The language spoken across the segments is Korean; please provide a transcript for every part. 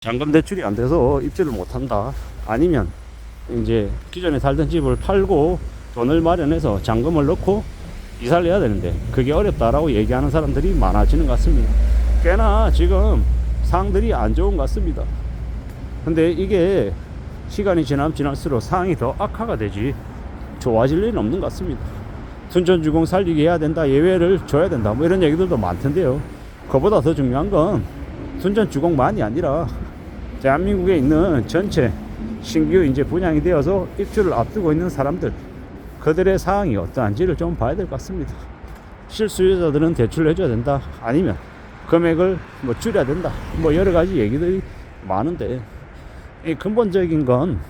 잔금 대출이 안 돼서 입주를 못 한다. 아니면 이제 기존에 살던 집을 팔고 돈을 마련해서 잔금을 넣고 이사를 해야 되는데 그게 어렵다라고 얘기하는 사람들이 많아지는 것 같습니다. 꽤나 지금 상황들이 안 좋은 것 같습니다. 근데 이게 시간이 지날수록 상황이 더 악화가 되지 좋아질 일은 없는 것 같습니다. 순천주공 살리게 해야 된다, 예외를 줘야 된다, 뭐 이런 얘기들도 많던데요. 그보다 더 중요한 건 순천주공만이 아니라 대한민국에 있는 전체 신규 이제 분양이 되어서 입주를 앞두고 있는 사람들, 그들의 상황이 어떠한지를 좀 봐야 될 것 같습니다. 실수요자들은 대출을 해줘야 된다, 아니면 금액을 뭐 줄여야 된다, 뭐 여러 가지 얘기들이 많은데, 이 근본적인 건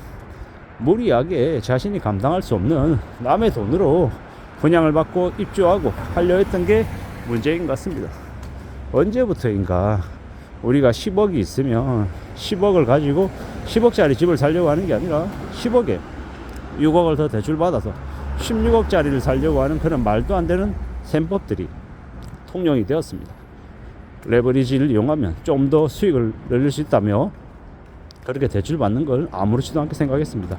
무리하게 자신이 감당할 수 없는 남의 돈으로 분양을 받고 입주하고 하려 했던 게 문제인 것 같습니다. 언제부터인가 우리가 10억이 있으면 10억을 가지고 10억짜리 집을 살려고 하는 게 아니라 10억에 6억을 더 대출 받아서 16억짜리를 살려고 하는 그런 말도 안 되는 셈법들이 통용이 되었습니다. 레버리지를 이용하면 좀 더 수익을 늘릴 수 있다며 그렇게 대출 받는 걸 아무렇지도 않게 생각했습니다.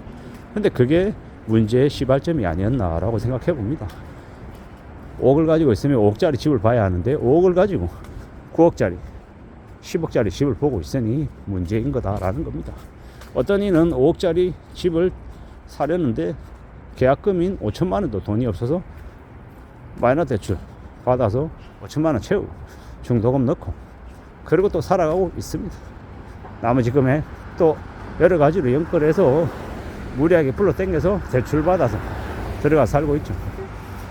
근데 그게 문제의 시발점이 아니었나라고 생각해 봅니다. 5억을 가지고 있으면 5억짜리 집을 봐야 하는데 5억을 가지고 9억짜리 10억짜리 집을 보고 있으니 문제인 거다라는 겁니다. 어떤 이는 5억짜리 집을 사려는데 계약금인 5천만 원도 돈이 없어서 마이너 대출 받아서 5천만 원 채우고 중도금 넣고 그리고 또 살아가고 있습니다. 나머지 금액 또 여러 가지로 연결해서 무리하게 불러 당겨서 대출 받아서 들어가 살고 있죠.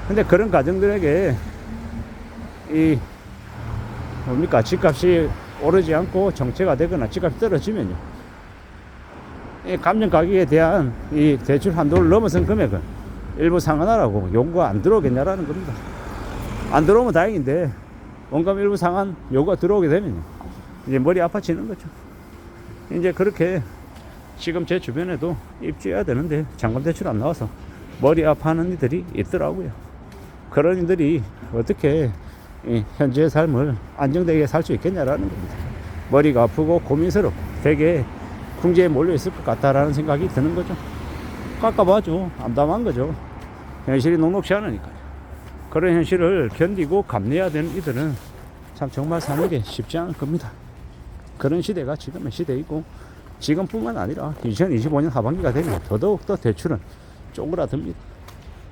근데 그런 가정들에게 이 뭡니까, 집값이 오르지 않고 정체가 되거나 집값이 떨어지면요, 이 감정 가격에 대한 이 대출 한도를 넘어선 금액은 일부 상환하라고 요구가 안 들어오겠냐라는 겁니다. 안 들어오면 다행인데 원금 일부 상환 요구가 들어오게 되면 이제 머리 아파지는 거죠. 이제 그렇게 지금 제 주변에도 입주해야 되는데 잔금 대출 안 나와서 머리 아파하는 이들이 있더라고요. 그런 이들이 어떻게 현재의 삶을 안정되게 살 수 있겠냐라는 겁니다. 머리가 아프고 고민스럽고 되게 궁지에 몰려 있을 것 같다라는 생각이 드는 거죠. 깎아봐죠. 암담한 거죠. 현실이 녹록지 않으니까요. 그런 현실을 견디고 감내해야 되는 이들은 참 정말 사는 게 쉽지 않을 겁니다. 그런 시대가 지금의 시대이고, 지금뿐만 아니라 2025년 하반기가 되면 더더욱더 대출은 쪼그라듭니다.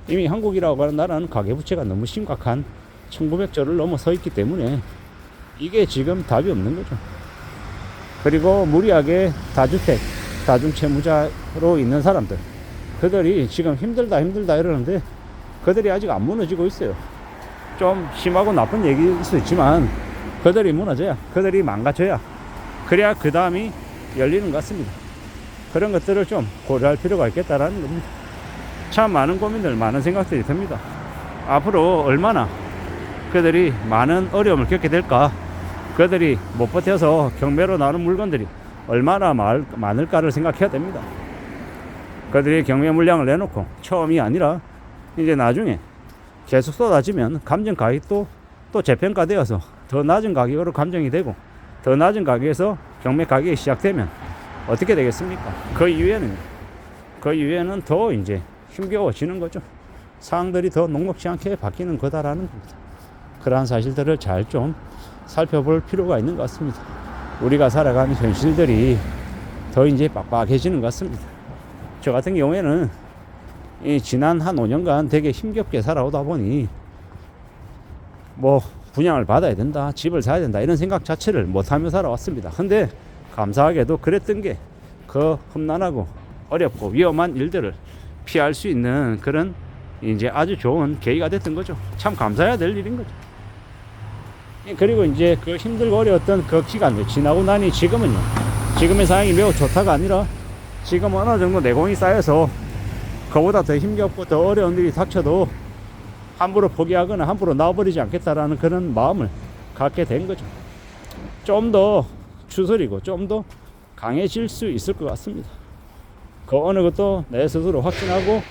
이미 한국이라고 하는 나라는 가계부채가 너무 심각한 1900조를 넘어서 있기 때문에 이게 지금 답이 없는 거죠. 그리고 무리하게 다주택, 다중채무자로 있는 사람들, 그들이 지금 힘들다 이러는데 그들이 아직 안 무너지고 있어요. 좀 심하고 나쁜 얘기일 수 있지만 그들이 무너져야, 그들이 망가져야, 그래야 그 다음이 열리는 것 같습니다. 그런 것들을 좀 고려할 필요가 있겠다라는 겁니다. 참 많은 고민들, 많은 생각들이 듭니다. 앞으로 얼마나 그들이 많은 어려움을 겪게 될까, 그들이 못 버텨서 경매로 나오는 물건들이 얼마나 많을까를 생각해야 됩니다. 그들이 경매 물량을 내놓고 처음이 아니라 이제 나중에 계속 쏟아지면 감정 가격도 또 재평가되어서 더 낮은 가격으로 감정이 되고, 더 낮은 가격에서 경매 가격이 시작되면 어떻게 되겠습니까? 그 이후에는 더 이제 힘겨워지는 거죠. 상황들이 더 녹록지 않게 바뀌는 거다라는 겁니다. 그러한 사실들을 잘 좀 살펴볼 필요가 있는 것 같습니다. 우리가 살아가는 현실들이 더 이제 빡빡해지는 것 같습니다. 저 같은 경우에는 이 지난 한 5년간 되게 힘겹게 살아오다 보니 뭐 분양을 받아야 된다, 집을 사야 된다, 이런 생각 자체를 못하며 살아왔습니다. 근데 감사하게도 그랬던 게 그 험난하고 어렵고 위험한 일들을 피할 수 있는 그런 이제 아주 좋은 계기가 됐던 거죠. 참 감사해야 될 일인 거죠. 그리고 이제 그 힘들고 어려웠던 그 기간을 지나고 나니 지금의 상황이 매우 좋다가 아니라 지금 어느 정도 내공이 쌓여서 그보다 더 힘겹고 더 어려운 일이 닥쳐도 함부로 포기하거나 함부로 놔버리지 않겠다라는 그런 마음을 갖게 된 거죠. 좀 더 추스리고 좀 더 강해질 수 있을 것 같습니다. 그 어느 것도 내 스스로 확신하고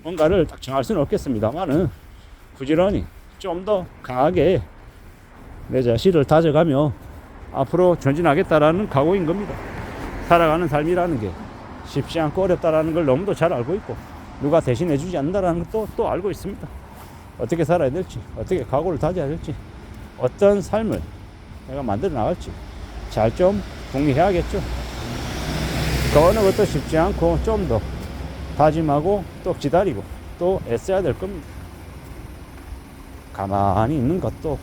뭔가를 딱 정할 수는 없겠습니다만은 부지런히 좀 더 강하게 내 자신을 다져가며 앞으로 전진하겠다라는 각오인 겁니다. 살아가는 삶이라는 게 쉽지 않고 어렵다라는 걸 너무도 잘 알고 있고, 누가 대신해 주지 않는다라는 것도 또 알고 있습니다. 어떻게 살아야 될지, 어떻게 각오를 다져야 될지, 어떤 삶을 내가 만들어 나갈지 잘 좀 궁리해야겠죠. 그 어느 것도 쉽지 않고 좀 더 다짐하고 또 기다리고 또 애써야 될 겁니다. 가만히 있는 것도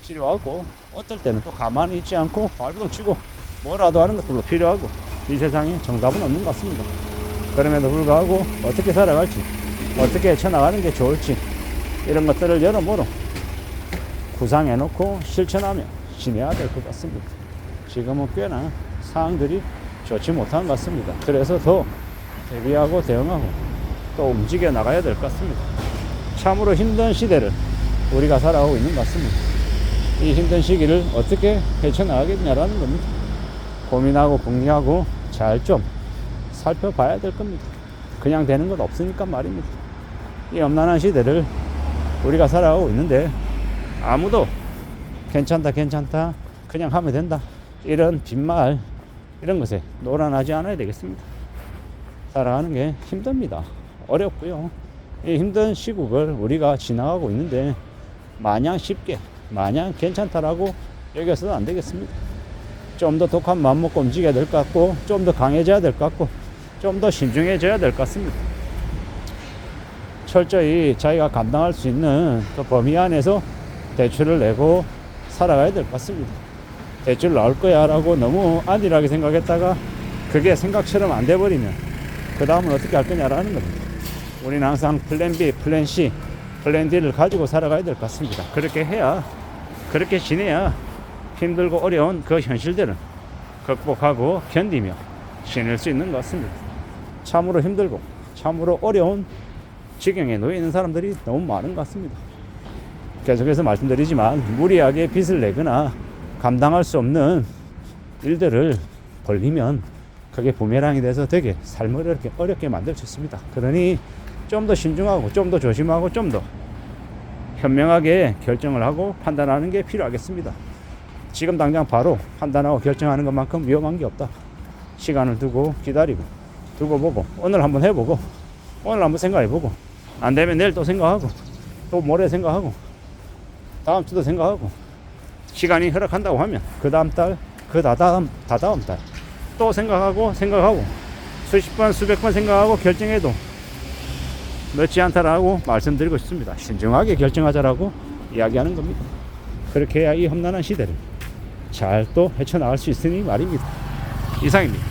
필요하고, 어떨 때는 또 가만히 있지 않고 발버둥 치고 뭐라도 하는 것도 필요하고, 이 세상에 정답은 없는 것 같습니다. 그럼에도 불구하고 어떻게 살아갈지, 어떻게 헤쳐나가는 게 좋을지, 이런 것들을 여러모로 구상해놓고 실천하며 지내야 될 것 같습니다. 지금은 꽤나 상황들이 좋지 못한 것 같습니다. 그래서 더 대비하고 대응하고 또 움직여 나가야 될 것 같습니다. 참으로 힘든 시대를 우리가 살아가고 있는 것 같습니다. 이 힘든 시기를 어떻게 헤쳐나가겠냐라는 겁니다. 고민하고 궁리하고 잘 좀 살펴봐야 될 겁니다. 그냥 되는 건 없으니까 말입니다. 이 엄난한 시대를 우리가 살아가고 있는데 아무도 괜찮다 그냥 하면 된다, 이런 빈말, 이런 것에 놀아나지 않아야 되겠습니다. 살아가는 게 힘듭니다. 어렵고요. 이 힘든 시국을 우리가 지나가고 있는데 마냥 쉽게, 마냥 괜찮다라고 여겨서는 안 되겠습니다. 좀 더 독한 마음 먹고 움직여야 될 것 같고, 좀 더 강해져야 될 것 같고, 좀 더 신중해져야 될 것 같습니다. 철저히 자기가 감당할 수 있는 그 범위 안에서 대출을 내고 살아가야 될 것 같습니다. 대출 나올 거야 라고 너무 안일하게 생각했다가 그게 생각처럼 안 돼버리면 그 다음은 어떻게 할 거냐라는 겁니다. 우리는 항상 플랜 B, 플랜 C, 플랜 D를 가지고 살아가야 될 것 같습니다. 그렇게 해야, 그렇게 지내야 힘들고 어려운 그 현실들을 극복하고 견디며 지낼 수 있는 것 같습니다. 참으로 힘들고 참으로 어려운 지경에 놓여 있는 사람들이 너무 많은 것 같습니다. 계속해서 말씀드리지만 무리하게 빚을 내거나 감당할 수 없는 일들을 벌리면 그게 부메랑이 돼서 되게 삶을 어렵게 만들 수 있습니다. 그러니 좀 더 신중하고 좀 더 조심하고 좀 더 현명하게 결정을 하고 판단하는 게 필요하겠습니다. 지금 당장 바로 판단하고 결정하는 것만큼 위험한 게 없다. 시간을 두고 기다리고 두고 보고, 오늘 한번 해보고, 오늘 한번 생각해보고, 안 되면 내일 또 생각하고, 또 모레 생각하고, 다음 주도 생각하고, 시간이 허락한다고 하면 그 다음 달, 그 다다음 달 또 생각하고 수십 번 수백 번 생각하고 결정해도 늦지 않다라고 말씀드리고 싶습니다. 신중하게 결정하자라고 이야기하는 겁니다. 그렇게 해야 이 험난한 시대를 잘 또 헤쳐나갈 수 있으니 말입니다. 이상입니다.